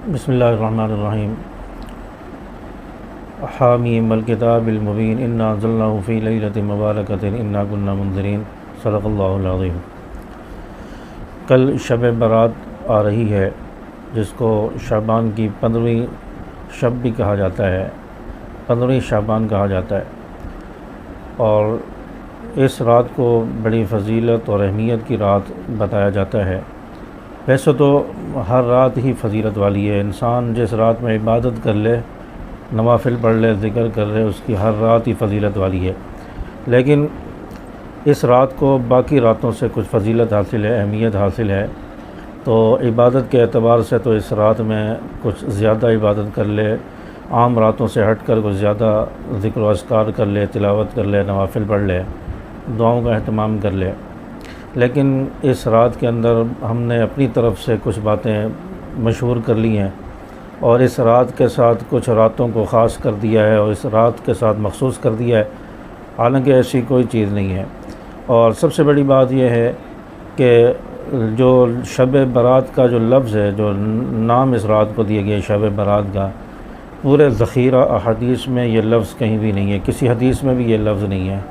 बिस्मिल्लाहिर्रहमानिर्रहीम। हामीम अल किताबिल मुबीन इन्ना अंज़लनाहु फ़ी लैलतिन मुबारकतिन इन्ना कुन्ना मुंज़िरीन। सदक़ल्लाहुल अज़ीम। कल शब बारात आ रही है, जिसको शाबान की 15वीं शब भी कहा जाता है, 15वीं शाबान कहा जाता है। और इस रात को बड़ी फ़जीलत और अहमियत की रात बताया जाता है। वैसे तो हर रात ही फ़जीलत वाली है। इंसान जिस रात में इबादत कर ले, नवाफिल पढ़ ले, ज़िक्र कर ले, उसकी हर रात ही फ़जीलत वाली है। लेकिन इस रात को बाकी रातों से कुछ फ़जीलत हासिल है, अहमियत हासिल है। तो इबादत के एतबार से तो इस रात में कुछ ज़्यादा इबादत कर ले, आम रातों से हट कर कुछ ज़्यादा ज़िक्र व अस्कार कर ले, तिलावत कर ले, नवाफिल पढ़ ले, दुआओं का अहतमाम कर ले। लेकिन इस रात के अंदर हमने अपनी तरफ से कुछ बातें मशहूर कर ली हैं और इस रात के साथ कुछ रातों को ख़ास कर दिया है और इस रात के साथ मखसूस कर दिया है, हालांकि ऐसी कोई चीज़ नहीं है। और सबसे बड़ी बात यह है कि जो शब बारात का जो लफ्ज़ है, जो नाम इस रात को दिया गया शब बारात का, पूरे ज़ख़ीरा अहादीस में ये लफ्ज़ कहीं भी नहीं है, किसी हदीस में भी ये लफ्ज़ नहीं है।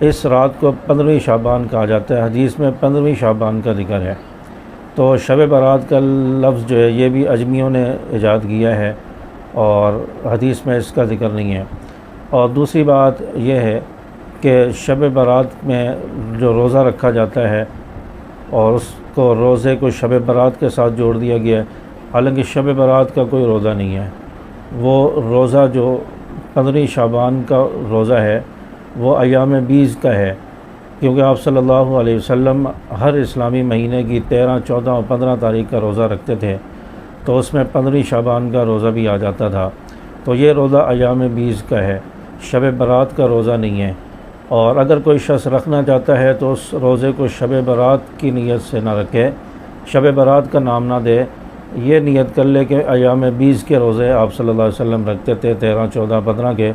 इस रात को 15वीं शाबान कहा जाता है, हदीस में 15वीं शाबान का ज़िक्र है। तो शब बारात का लफ्ज़ जो है ये भी अजमियों ने ईजाद किया है और हदीस में इसका ज़िक्र नहीं है। और दूसरी बात यह है कि शब बारात में जो रोज़ा रखा जाता है और उसको रोज़े को शब बारात के साथ जोड़ दिया गया है, हालांकि शब बारात का कोई रोज़ा नहीं है। वो रोज़ा जो 15वीं शाबान का रोज़ा है वो अय्याम बीज़ का है, क्योंकि आप सल्लल्लाहु अलैहि वसल्लम हर इस्लामी महीने की 13, 14 और 15 तारीख़ का रोज़ा रखते थे, तो उसमें 15वीं शाबान का रोज़ा भी आ जाता था। तो ये रोज़ा अय्याम बीज़ का है, शब बारात का रोज़ा नहीं है। और अगर कोई शख्स रखना चाहता है तो उस रोज़े को शब बारात की नीयत से ना रखे, शब बारात का नाम ना दे, ये नीयत कर ले कि अय्याम बीज़ के रोज़े आप सल्लल्लाहु अलैहि वसल्लम रखते थे 13, 14, 15 के,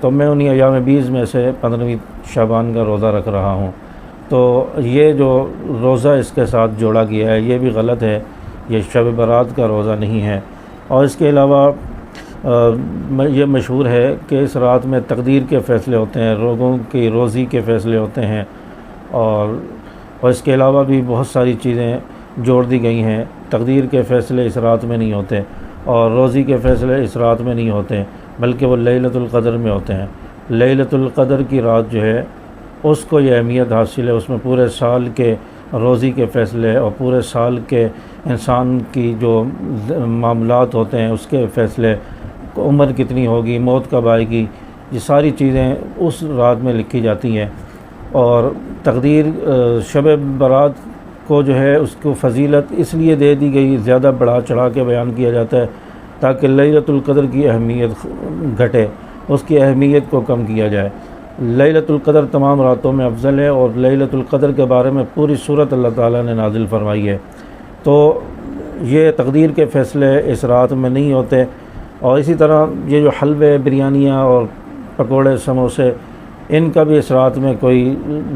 तो मैं उन्हीं अय्याम बीज़ में से 15वीं शाबान का रोज़ा रख रहा हूँ। तो ये जो रोज़ा इसके साथ जोड़ा गया है ये भी गलत है, ये शब बारात का रोज़ा नहीं है। और इसके अलावा ये मशहूर है कि इस रात में तकदीर के फ़ैसले होते हैं, लोगों की रोज़ी के फ़ैसले होते हैं और इसके अलावा भी बहुत सारी चीज़ें जोड़ दी गई हैं। तकदीर के फ़ैसले इस रात में नहीं होते और रोज़ी के फ़ैसले इस रात में नहीं होते, बल्कि वो लैलतुल क़द्र में होते हैं। लैलतुल क़द्र की रात जो है उसको ये अहमियत हासिल है, उसमें पूरे साल के रोज़ी के फ़ैसले और पूरे साल के इंसान की जो मामलात होते हैं उसके फ़ैसले, उम्र कितनी होगी, मौत कब आएगी, ये सारी चीज़ें उस रात में लिखी जाती हैं। और तकदीर शब बारात को जो है उसको फ़जीलत इसलिए दे दी गई, ज़्यादा बढ़ा चढ़ा के बयान किया जाता है ताकि लैलतुल क़द्र की अहमियत घटे, उसकी अहमियत को कम किया जाए। लैलतुल क़द्र तमाम रातों में अफजल है और लैलतुल क़द्र के बारे में पूरी सूरत अल्लाह ताला ने नाजिल फरमाई है। तो ये तकदीर के फ़ैसले इस रात में नहीं होते। और इसी तरह ये जो हलवे, बिरयानियाँ और पकोड़े, समोसे, इनका भी इस रात में कोई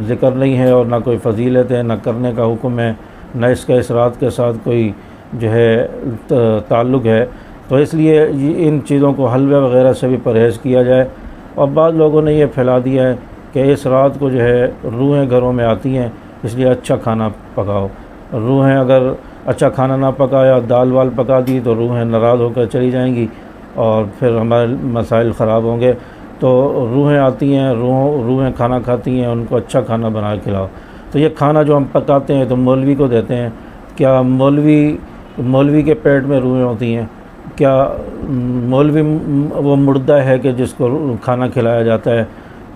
ज़िक्र नहीं है और ना कोई फ़जीलत है, ना करने का हुक्म है, ना इसका इस रात के साथ कोई जो है ताल्लुक़ है। तो इसलिए इन चीज़ों को, हलवे वग़ैरह से भी परहेज़ किया जाए। और बाद लोगों ने ये फैला दिया है कि इस रात को जो है रूहें घरों में आती हैं, इसलिए अच्छा खाना पकाओ। रूहें अगर अच्छा खाना ना पकाया, दाल वाल पका दी, तो रूहें नाराज़ होकर चली जाएंगी और फिर हमारे मसाइल ख़राब होंगे। तो रूहें आती हैं, रूहें खाना खाती हैं, उनको अच्छा खाना बना के खिलाओ। तो ये खाना जो हम पकाते हैं तो मौलवी को देते हैं, क्या मौलवी के पेट में रूहें होती हैं? क्या मौलवी वो मुर्दा है कि जिसको खाना खिलाया जाता है?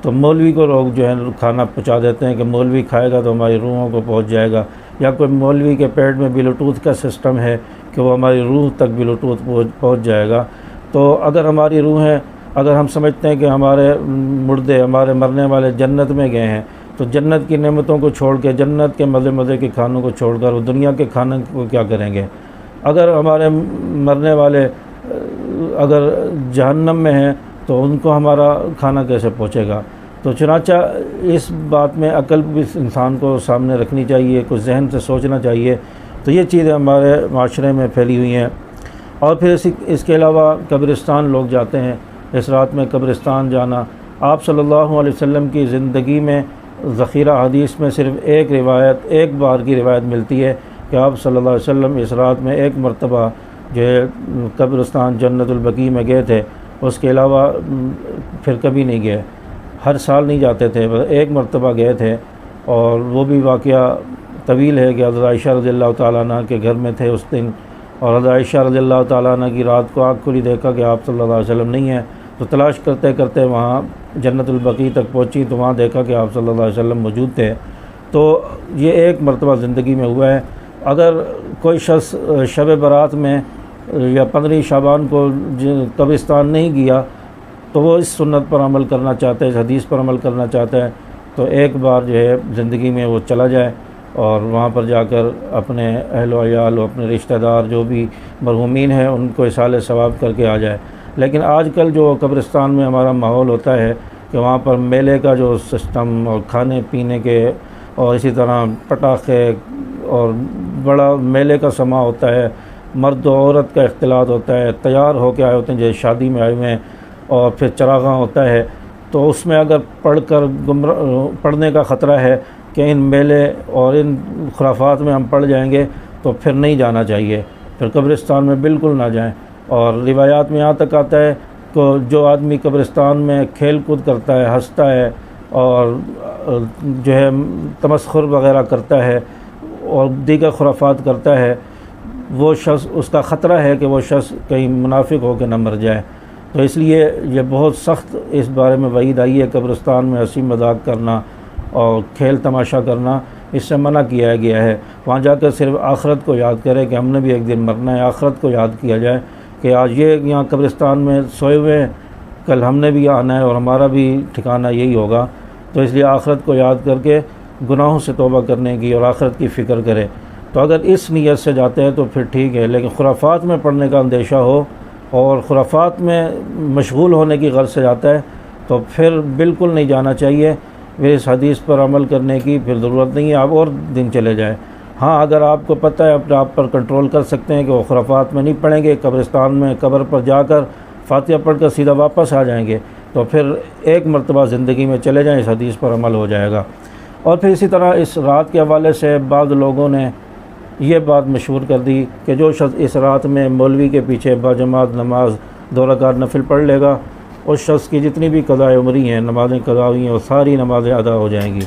तो मौलवी को लोग जो है खाना पहुंचा देते हैं कि मौलवी खाएगा तो हमारी रूहों को पहुंच जाएगा। या कोई मौलवी के पेट में ब्लूटूथ का सिस्टम है कि वो हमारी रूह तक ब्लूटूथ पहुंच जाएगा। तो अगर हमारी रूहें, अगर हम समझते हैं कि हमारे मुर्दे, हमारे मरने वाले जन्नत में गए हैं, तो जन्नत की नेमतों को छोड़ के, जन्नत के मज़े के खानों को छोड़कर वो दुनिया के खाने को क्या करेंगे? अगर हमारे मरने वाले अगर जहन्नम में हैं तो उनको हमारा खाना कैसे पहुंचेगा? तो चुनांचा इस बात में अकल भी इंसान को सामने रखनी चाहिए, कुछ जहन से सोचना चाहिए। तो ये चीज़ें हमारे माशरे में फैली हुई हैं और फिर इसके अलावा कब्रिस्तान लोग जाते हैं। इस रात में कब्रिस्तान जाना, आप सल्लल्लाहु अलैहि वसल्लम की ज़िंदगी में ज़ख़ीरा हदीस में सिर्फ़ एक रिवायत, एक बार की रिवायत मिलती है कि आप सल्लल्लाहु अलैहि वसल्लम इस रात में एक मरतबा जो है कब्रिस्तान जन्नतुल बकी में गए थे। उसके अलावा फिर कभी नहीं गए, हर साल नहीं जाते थे, बस एक मरतबा गए थे। और वो भी वाक़या तवील है कि हज़रत आयशा रज़ियल्लाहु ताला अन्हा के घर में थे उस दिन, और हज़रत आयशा रज़ियल्लाहु ताला अन्हा की रात को आँख खुली, देखा कि आप सल्लल्लाहु अलैहि वसल्लम नहीं हैं, तो तलाश करते करते वहाँ जन्नतुल बकी तक पहुँची, तो वहाँ देखा कि आप सल्लल्लाहु अलैहि वसल्लम मौजूद थे। तो ये एक मरतबा ज़िंदगी में हुआ है। अगर कोई शख्स शब बारात में या 15 शाबान को कब्रिस्तान नहीं गया, तो वो इस सुन्नत पर अमल करना चाहता है, इस हदीस पर अमल करना चाहता है, तो एक बार जो है ज़िंदगी में वो चला जाए और वहाँ पर जाकर अपने अहल व अयाल, अपने रिश्तेदार जो भी मरहूमीन हैं उनको इसाले सवाब करके आ जाए। लेकिन आजकल जो कब्रिस्तान में हमारा माहौल होता है कि वहाँ पर मेले का जो सिस्टम और खाने पीने के और इसी तरह पटाखे और बड़ा मेले का समा होता है, मर्द और औरत का इख्तिलात होता है, तैयार होकर आए होते हैं जैसे शादी में आए हुए हैं, और फिर चरागां होता है, तो उसमें अगर पढ़ने का ख़तरा है कि इन मेले और इन खुराफात में हम पड़ जाएंगे, तो फिर नहीं जाना चाहिए, फिर कब्रिस्तान में बिल्कुल ना जाएं। और रिवायात में यहाँ तक आता है कि जो आदमी कब्रिस्तान में खेल कूद करता है, हंसता है और जो है तमस्खुर वग़ैरह करता है और दीगर खुराफात करता है, वो शख्स, उसका ख़तरा है कि वो शख्स कहीं मुनाफिक हो के न मर जाए। तो इसलिए ये बहुत सख्त इस बारे में वईद आई है, कब्रिस्तान में हंसी मजाक करना और खेल तमाशा करना, इससे मना किया गया है। वहाँ जाकर सिर्फ आखरत को याद करें कि हमने भी एक दिन मरना है, आखरत को याद किया जाए कि आज ये यहाँ कब्रिस्तान में सोए हुए हैं, कल हमने भी आना है और हमारा भी ठिकाना यही होगा। तो इसलिए आखरत को याद करके गुनाहों से तौबा करने की और आखरत की फ़िक्र करें। तो अगर इस नीयत से जाते हैं तो फिर ठीक है, लेकिन खुराफात में पढ़ने का अंदेशा हो और खुराफात में मशगूल होने की गर्ज से जाता है, तो फिर बिल्कुल नहीं जाना चाहिए। फिर इस हदीस पर अमल करने की फिर ज़रूरत नहीं है, आप और दिन चले जाए। हाँ, अगर आपको पता है, अपने आप पर कंट्रोल कर सकते हैं कि वो खुराफात में नहीं पढ़ेंगे, कब्रिस्तान में कब्र पर जाकर फातिहा पढ़ कर सीधा वापस आ जाएंगे, तो फिर एक मरतबा ज़िंदगी में चले जाएँ, इस हदीस पर अमल हो जाएगा। और फिर इसी तरह इस रात के हवाले से बाद लोगों ने ये बात मशहूर कर दी कि जो शख्स इस रात में मौलवी के पीछे बाजमात नमाज 2 रकात नफिल पढ़ लेगा, उस शख्स की जितनी भी क़ज़ाए उम्री हैं, नमाज़ें क़ज़ा हुई हैं, वो सारी नमाज़ें अदा हो जाएंगी।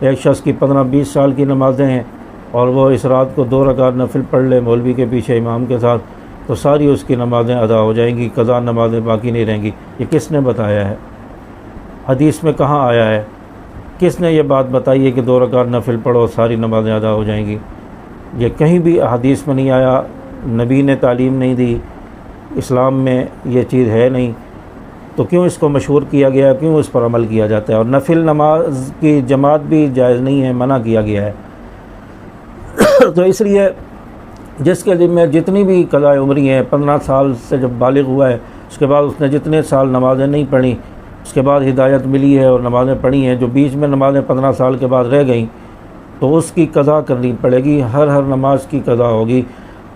एक शख्स की 15-20 साल की नमाज़ें हैं और वो इस रात को 2 रकात नफिल पढ़ ले मौलवी के पीछे इमाम के साथ, तो सारी उसकी नमाज़ें अदा हो जाएंगी, क़ज़ा नमाज़ें बाकी नहीं रहेंगी। ये किसने बताया है? हदीस में कहाँ आया है? किसने ये बात बताई है कि 2 रकात नफिल पढ़ो सारी नमाज़ें अदा हो जाएंगी? ये कहीं भी हदीस में नहीं आया, नबी ने तालीम नहीं दी, इस्लाम में ये चीज़ है नहीं, तो क्यों इसको मशहूर किया गया, क्यों इस पर अमल किया जाता है? और नफिल नमाज की जमात भी जायज़ नहीं है, मना किया गया है। तो इसलिए जिसके ज़िम्मे जितनी भी क़ज़ाए उम्री हैं, 15 साल से जब बालिग हुआ है, उसके बाद उसने जितने साल नमाज़ें नहीं पढ़ी, उसके बाद हिदायत मिली है और नमाज़ें पढ़ी हैं, जो बीच में नमाज़ें 15 साल के बाद रह गईं, तो उसकी क़ज़ा करनी पड़ेगी। हर नमाज की क़ज़ा होगी,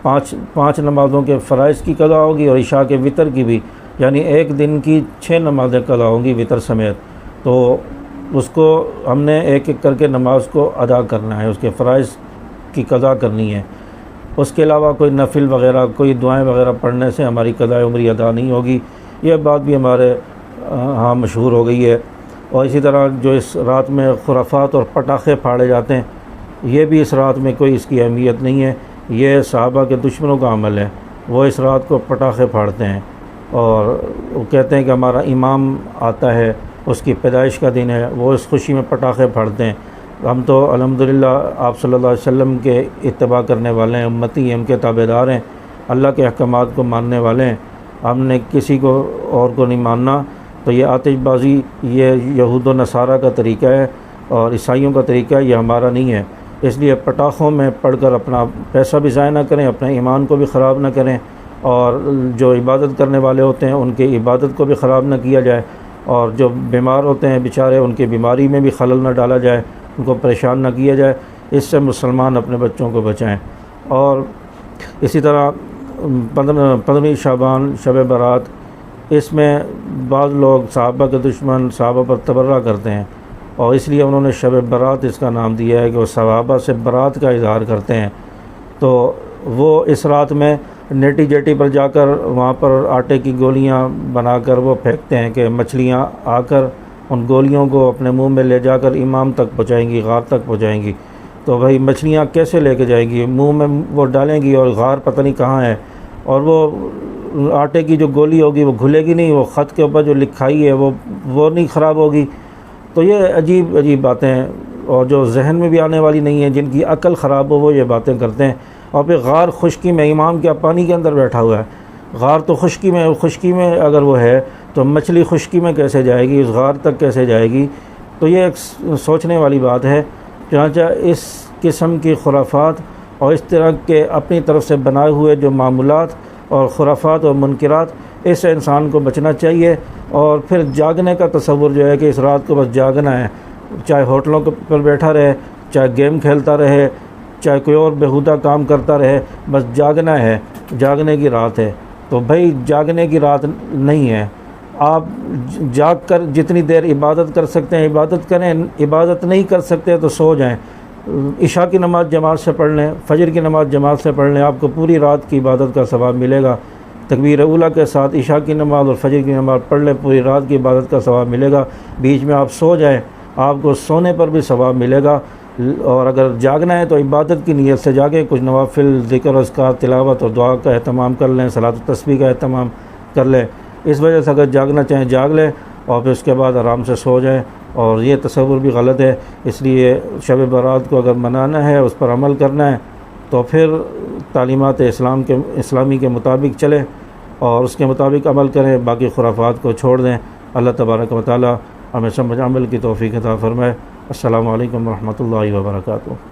पाँच नमाज़ों के फ़राइज़ की क़ज़ा होगी और इशा के वितर की भी, यानी एक दिन की 6 नमाज़ें क़ज़ा होंगी वितर समेत। तो उसको हमने एक एक करके नमाज को अदा करना है, उसके फ़राइज़ की क़ज़ा करनी है। उसके अलावा कोई नफिल वग़ैरह, कोई दुआएं वग़ैरह पढ़ने से हमारी क़ज़ाए उम्री अदा नहीं होगी। यह बात भी हमारे यहाँ मशहूर हो गई है। और इसी तरह जो इस रात में खुराफात और पटाखे फाड़े जाते हैं, ये भी इस रात में कोई इसकी अहमियत नहीं है। ये सहाबा के दुश्मनों का अमल है, वो इस रात को पटाखे फाड़ते हैं और वो कहते हैं कि हमारा इमाम आता है, उसकी पैदाइश का दिन है, वो इस खुशी में पटाखे फाड़ते हैं। हम तो अल्हम्दुलिल्लाह आप सल्लल्लाहु अलैहि वसल्लम के इत्तबा करने वाले हैं, उम्मती हैं, उनके ताबेदार हैं, अल्लाह के अहकामात को मानने वाले हैं। हमने किसी को और को नहीं मानना। तो ये आतिशबाज़ी ये यहूद व नसारा का तरीका है और ईसाइयों का तरीका है, ये हमारा नहीं है। इसलिए पटाखों में पढ़कर अपना पैसा भी ज़ाया ना करें, अपने ईमान को भी ख़राब ना करें, और जो इबादत करने वाले होते हैं उनकी इबादत को भी ख़राब ना किया जाए, और जो बीमार होते हैं बेचारे उनकी बीमारी में भी खलल ना डाला जाए, उनको परेशान ना किया जाए। इससे मुसलमान अपने बच्चों को बचाएं। और इसी तरह 15वीं शाबान शब बारात, इसमें बाज़ लोग सहाबा के दुश्मन सहाबा पर तबर्रा करते हैं और इसलिए उन्होंने शब बारात इसका नाम दिया है कि वो सहाबा से बारात का इज़हार करते हैं। तो वो इस रात में नेटी जेटी पर जाकर वहाँ पर आटे की गोलियाँ बनाकर वो फेंकते हैं कि मछलियाँ आकर उन गोलियों को अपने मुंह में ले जाकर इमाम तक पहुँचाएंगी, गार तक पहुँचाएंगी। तो भाई मछलियाँ कैसे लेके जाएंगी, मुंह में वो डालेंगी और गार पता नहीं कहाँ है, और वो आटे की जो गोली होगी वो घुलेगी नहीं, वो ख़त के ऊपर जो लिखाई है वो नहीं ख़राब होगी। तो ये अजीब अजीब बातें हैं और जो जहन में भी आने वाली नहीं है, जिनकी अकल ख़राब हो वो ये बातें करते हैं। और फिर गार खुश्की में, इमाम क्या पानी के अंदर बैठा हुआ है, गार तो खुश्की में अगर वो है तो मछली खुश्की में कैसे जाएगी, उस गार तक कैसे जाएगी। तो ये एक सोचने वाली बात है। चनांचा इस किस्म की खुराफात और इस तरह के अपनी तरफ से बनाए हुए जो मामूलात और खुराफात और मुनकिरात, इससे इंसान को बचना चाहिए। और फिर जागने का तसव्वुर जो है कि इस रात को बस जागना है, चाहे होटलों पर बैठा रहे, चाहे गेम खेलता रहे, चाहे कोई और बेहुदा काम करता रहे, बस जागना है, जागने की रात है। तो भाई जागने की रात नहीं है। आप जाग कर जितनी देर इबादत कर सकते हैं इबादत करें, इबादत नहीं कर सकते तो सो जाएं। इशा की नमाज़ जमात से पढ़ लें, फजर की नमाज़ जमात से पढ़ लें, आपको पूरी रात की इबादत का सवाब मिलेगा। तकबीर उला के साथ इशा की नमाज़ और फजर की नमाज़ पढ़ लें, पूरी रात की इबादत का सवाब मिलेगा। बीच में आप सो जाएं, आपको सोने पर भी सवाब मिलेगा। और अगर जागना है तो इबादत की नीयत से जागें, कुछ नवाफिल ज़िक्र अस्कार तिलावत और दुआ का अहतमाम कर लें, सलात तस्बीह का अहतमाम कर लें। इस वजह से अगर जागना चाहें जाग लें और फिर उसके बाद आराम से सो जाएं। और ये तसव्वुर भी गलत है, इसलिए शब बारात को अगर मनाना है, उस पर अमल करना है, तो फिर तालीमात इस्लामी के मुताबिक चलें और उसके मुताबिक अमल करें, बाकी खुराफात को छोड़ दें। अल्लाह तबारक व तआला हमें समझ अमल की तौफीक अता फरमाए। अस्सलामु अलैकुम व रहमतुल्लाहि व बरकातुहू।